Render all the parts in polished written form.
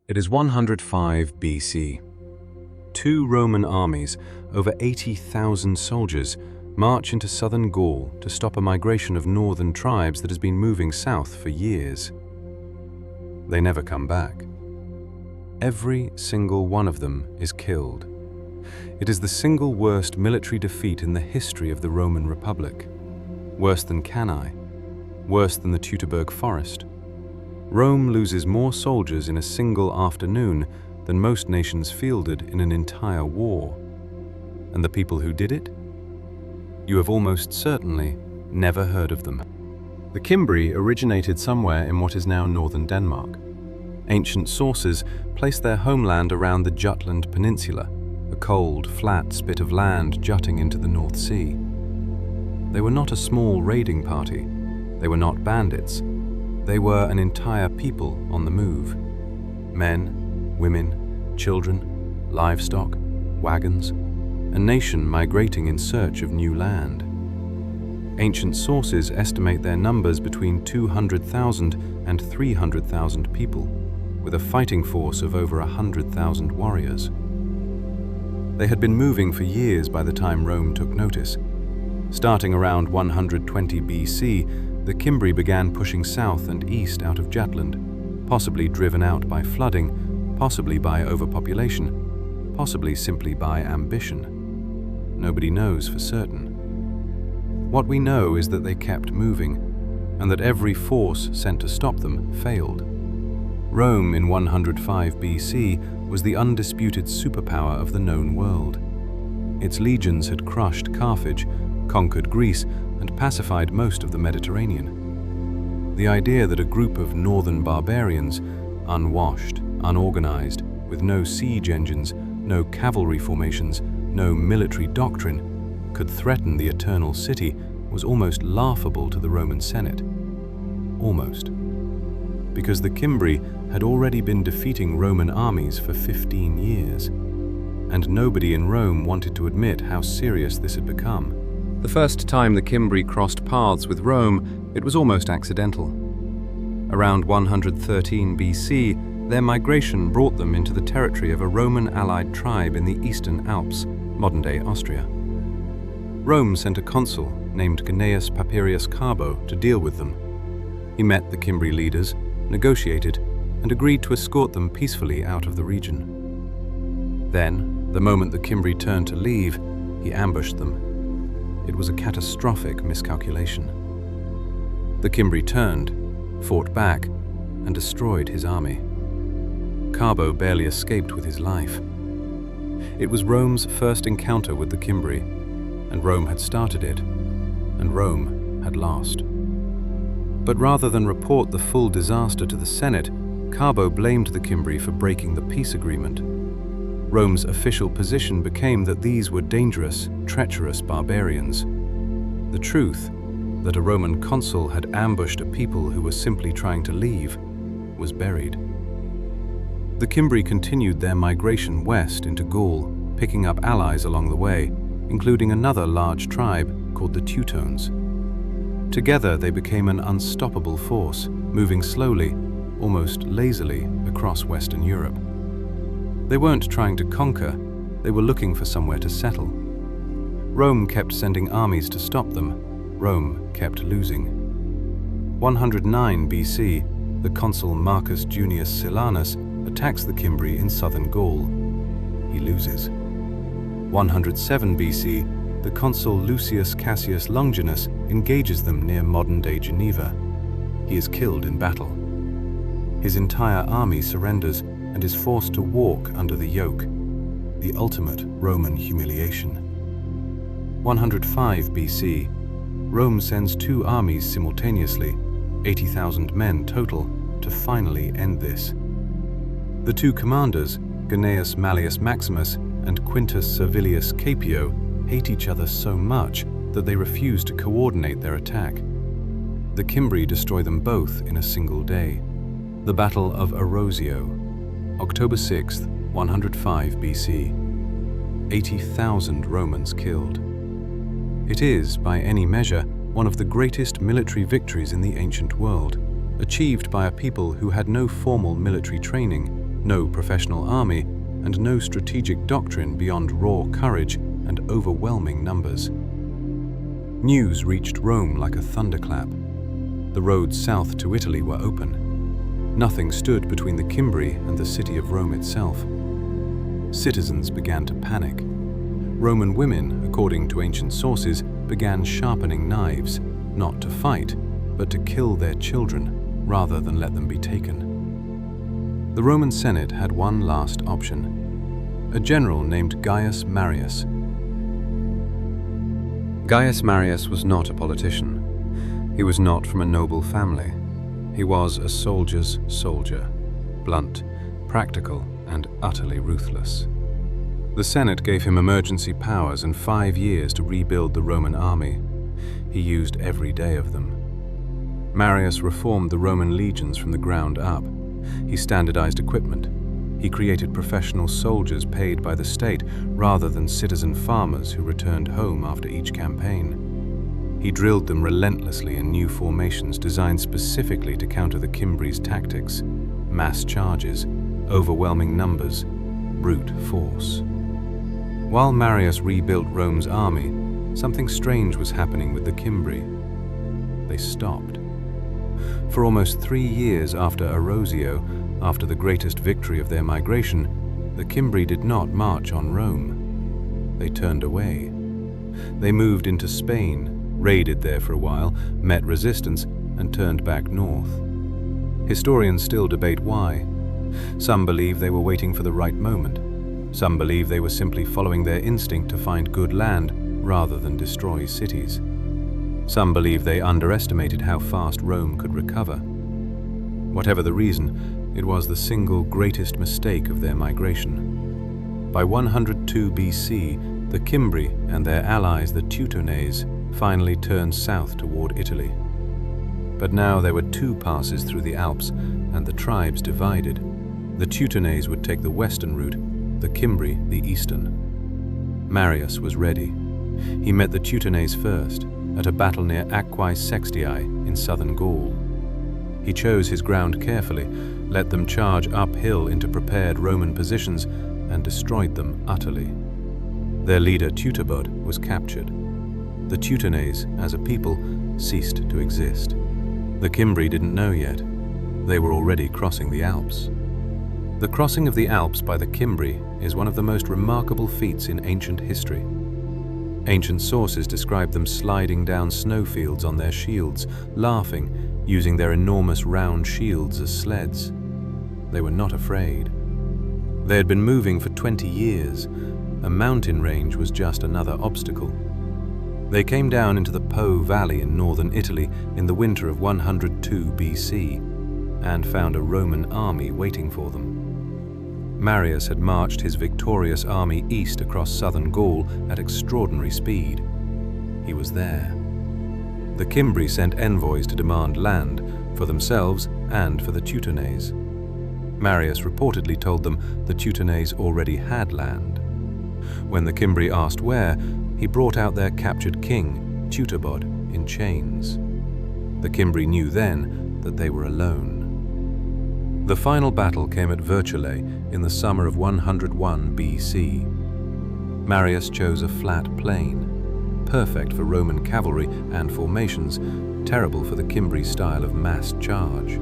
It is 105 BC. Two Roman armies, over 80,000 soldiers, march into southern Gaul to stop a migration of northern tribes that has been moving south for years. They never come back. Every single one of them is killed. It is the single worst military defeat in the history of the Roman Republic. Worse than Cannae, worse than the Teutoburg Forest. Rome loses more soldiers in a single afternoon than most nations fielded in an entire war. And the people who did it? You have almost certainly never heard of them. The Cimbri originated somewhere in what is now northern Denmark. Ancient sources place their homeland around the Jutland Peninsula, a cold, flat spit of land jutting into the North Sea. They were not a small raiding party. They were not bandits. They were an entire people on the move. Men, women, children, livestock, wagons, a nation migrating in search of new land. Ancient sources estimate their numbers between 200,000 and 300,000 people, with a fighting force of over 100,000 warriors. They had been moving for years by the time Rome took notice. Starting around 120 BC, the Cimbri began pushing south and east out of Jutland, possibly driven out by flooding, possibly by overpopulation, possibly simply by ambition. Nobody knows for certain. What we know is that they kept moving, and that every force sent to stop them failed. Rome in 105 BC was the undisputed superpower of the known world. Its legions had crushed Carthage, conquered Greece, and pacified most of the Mediterranean. The idea that a group of northern barbarians, unwashed, unorganized, with no siege engines, no cavalry formations, no military doctrine, could threaten the eternal city was almost laughable to the Roman Senate. Almost. Because the Cimbri had already been defeating Roman armies for 15 years, and nobody in Rome wanted to admit how serious this had become. The first time the Cimbri crossed paths with Rome, it was almost accidental. Around 113 BC, their migration brought them into the territory of a Roman-allied tribe in the Eastern Alps, modern-day Austria. Rome sent a consul named Gnaeus Papirius Carbo to deal with them. He met the Cimbri leaders, negotiated, and agreed to escort them peacefully out of the region. Then, the moment the Cimbri turned to leave, he ambushed them. It was a catastrophic miscalculation. The Cimbri turned, fought back, and destroyed his army. Carbo barely escaped with his life. It was Rome's first encounter with the Cimbri, and Rome had started it, and Rome had lost. But rather than report the full disaster to the Senate, Carbo blamed the Cimbri for breaking the peace agreement. Rome's official position became that these were dangerous, treacherous barbarians. The truth, that a Roman consul had ambushed a people who were simply trying to leave, was buried. The Cimbri continued their migration west into Gaul, picking up allies along the way, including another large tribe called the Teutones. Together they became an unstoppable force, moving slowly, almost lazily, across Western Europe. They weren't trying to conquer, they were looking for somewhere to settle. Rome kept sending armies to stop them. Rome kept losing. 109 BC, the consul Marcus Junius Silanus attacks the Cimbri in southern Gaul. He loses. 107 BC, the consul Lucius Cassius Longinus engages them near modern-day Geneva. He is killed in battle. His entire army surrenders and is forced to walk under the yoke, the ultimate Roman humiliation. 105 BC, Rome sends two armies simultaneously, 80,000 men total, to finally end this. The two commanders, Gnaeus Mallius Maximus and Quintus Servilius Caepio, hate each other so much that they refuse to coordinate their attack. The Cimbri destroy them both in a single day. The Battle of Arosio, October 6th, 105 BC. 80,000 Romans killed. It is, by any measure, one of the greatest military victories in the ancient world, achieved by a people who had no formal military training, no professional army, and no strategic doctrine beyond raw courage and overwhelming numbers. News reached Rome like a thunderclap. The roads south to Italy were open. Nothing stood between the Cimbri and the city of Rome itself. Citizens began to panic. Roman women, according to ancient sources, began sharpening knives, not to fight, but to kill their children, rather than let them be taken. The Roman Senate had one last option: a general named Gaius Marius. Gaius Marius was not a politician. He was not from a noble family. He was a soldier's soldier, blunt, practical, and utterly ruthless. The Senate gave him emergency powers and 5 years to rebuild the Roman army. He used every day of them. Marius reformed the Roman legions from the ground up. He standardized equipment. He created professional soldiers paid by the state rather than citizen farmers who returned home after each campaign. He drilled them relentlessly in new formations designed specifically to counter the Cimbri's tactics: mass charges, overwhelming numbers, brute force. While Marius rebuilt Rome's army, something strange was happening with the Cimbri. They stopped. For almost 3 years after Arosio, after the greatest victory of their migration, the Cimbri did not march on Rome. They turned away. They moved into Spain, raided there for a while, met resistance, and turned back north. Historians still debate why. Some believe they were waiting for the right moment. Some believe they were simply following their instinct to find good land rather than destroy cities. Some believe they underestimated how fast Rome could recover. Whatever the reason, it was the single greatest mistake of their migration. By 102 BC, the Cimbri and their allies, the Teutones, finally turned south toward Italy. But now there were 2 passes through the Alps, and the tribes divided. The Teutones would take the western route, the Cimbri the eastern. Marius was ready. He met the Teutones first, at a battle near Aquae Sextiae in southern Gaul. He chose his ground carefully, let them charge uphill into prepared Roman positions, and destroyed them utterly. Their leader Teutobod was captured. The Teutones, as a people, ceased to exist. The Cimbri didn't know yet. They were already crossing the Alps. The crossing of the Alps by the Cimbri is one of the most remarkable feats in ancient history. Ancient sources describe them sliding down snowfields on their shields, laughing, using their enormous round shields as sleds. They were not afraid. They had been moving for 20 years. A mountain range was just another obstacle. They came down into the Po Valley in northern Italy in the winter of 102 BC and found a Roman army waiting for them. Marius had marched his victorious army east across southern Gaul at extraordinary speed. He was there. The Cimbri sent envoys to demand land for themselves and for the Teutones. Marius reportedly told them the Teutones already had land. When the Cimbri asked where, he brought out their captured king, Teutobod, in chains. The Cimbri knew then that they were alone. The final battle came at Vercellae in the summer of 101 BC. Marius chose a flat plain, perfect for Roman cavalry and formations, terrible for the Cimbri style of massed charge.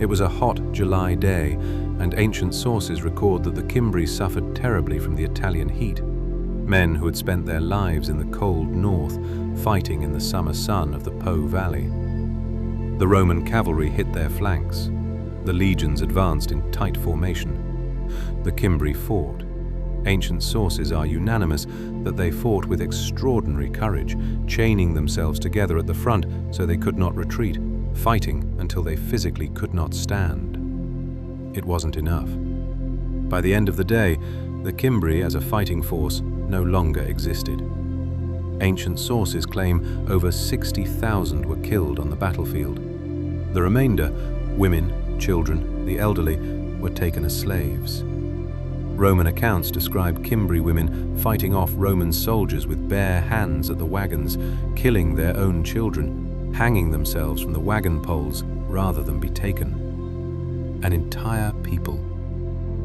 It was a hot July day, and ancient sources record that the Cimbri suffered terribly from the Italian heat. Men who had spent their lives in the cold north, fighting in the summer sun of the Po Valley. The Roman cavalry hit their flanks. The legions advanced in tight formation. The Cimbri fought. Ancient sources are unanimous that they fought with extraordinary courage, chaining themselves together at the front so they could not retreat, fighting until they physically could not stand. It wasn't enough. By the end of the day, the Cimbri as a fighting force no longer existed. Ancient sources claim over 60,000 were killed on the battlefield. The remainder, women, children, the elderly, were taken as slaves. Roman accounts describe Cimbri women fighting off Roman soldiers with bare hands at the wagons, killing their own children, hanging themselves from the wagon poles rather than be taken. An entire people,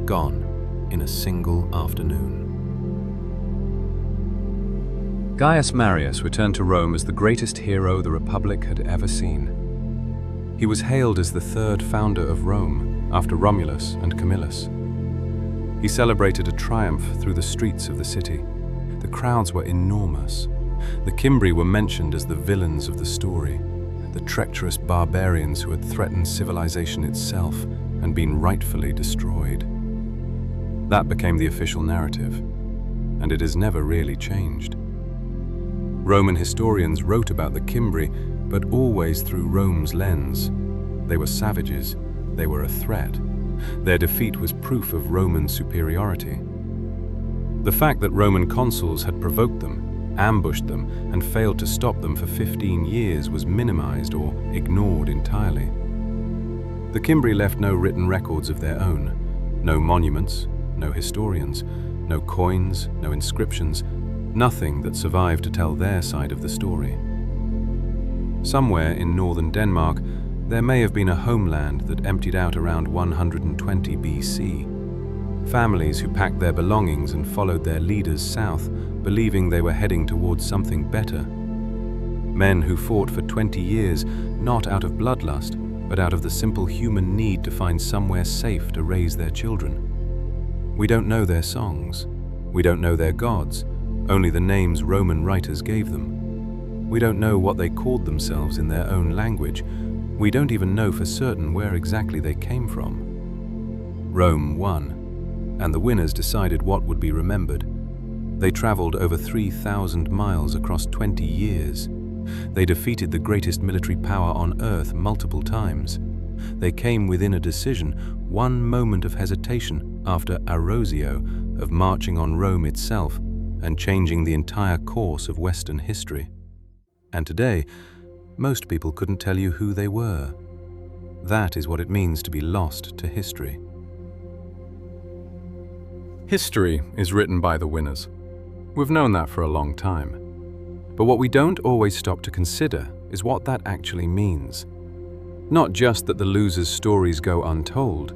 gone in a single afternoon. Gaius Marius returned to Rome as the greatest hero the Republic had ever seen. He was hailed as the third founder of Rome, after Romulus and Camillus. He celebrated a triumph through the streets of the city. The crowds were enormous. The Cimbri were mentioned as the villains of the story, the treacherous barbarians who had threatened civilization itself and been rightfully destroyed. That became the official narrative, and it has never really changed. Roman historians wrote about the Cimbri, but always through Rome's lens. They were savages. They were a threat. Their defeat was proof of Roman superiority. The fact that Roman consuls had provoked them, ambushed them, and failed to stop them for 15 years was minimized or ignored entirely. The Cimbri left no written records of their own, no monuments, no historians, no coins, no inscriptions, nothing that survived to tell their side of the story. Somewhere in northern Denmark, there may have been a homeland that emptied out around 120 BC. Families who packed their belongings and followed their leaders south, believing they were heading towards something better. Men who fought for 20 years, not out of bloodlust, but out of the simple human need to find somewhere safe to raise their children. We don't know their songs. We don't know their gods, only the names Roman writers gave them. We don't know what they called themselves in their own language. We don't even know for certain where exactly they came from. Rome won, and the winners decided what would be remembered. They traveled over 3,000 miles across 20 years. They defeated the greatest military power on earth multiple times. They came within a decision, one moment of hesitation after Arrosio, of marching on Rome itself and changing the entire course of Western history. And today, most people couldn't tell you who they were. That is what it means to be lost to history. History is written by the winners. We've known that for a long time. But what we don't always stop to consider is what that actually means. Not just that the losers' stories go untold,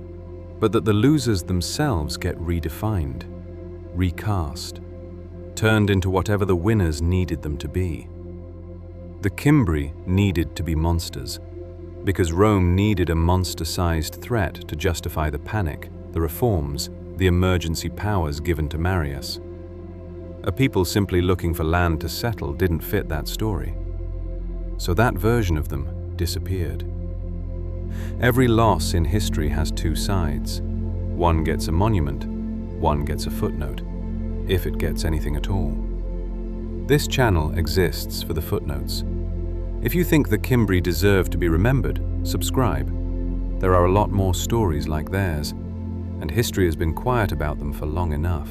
but that the losers themselves get redefined, recast, turned into whatever the winners needed them to be. The Cimbri needed to be monsters, because Rome needed a monster-sized threat to justify the panic, the reforms, the emergency powers given to Marius. A people simply looking for land to settle didn't fit that story. So that version of them disappeared. Every loss in history has two sides. One gets a monument, one gets a footnote, if it gets anything at all. This channel exists for the footnotes. If you think the Cimbri deserve to be remembered, subscribe. There are a lot more stories like theirs, and history has been quiet about them for long enough.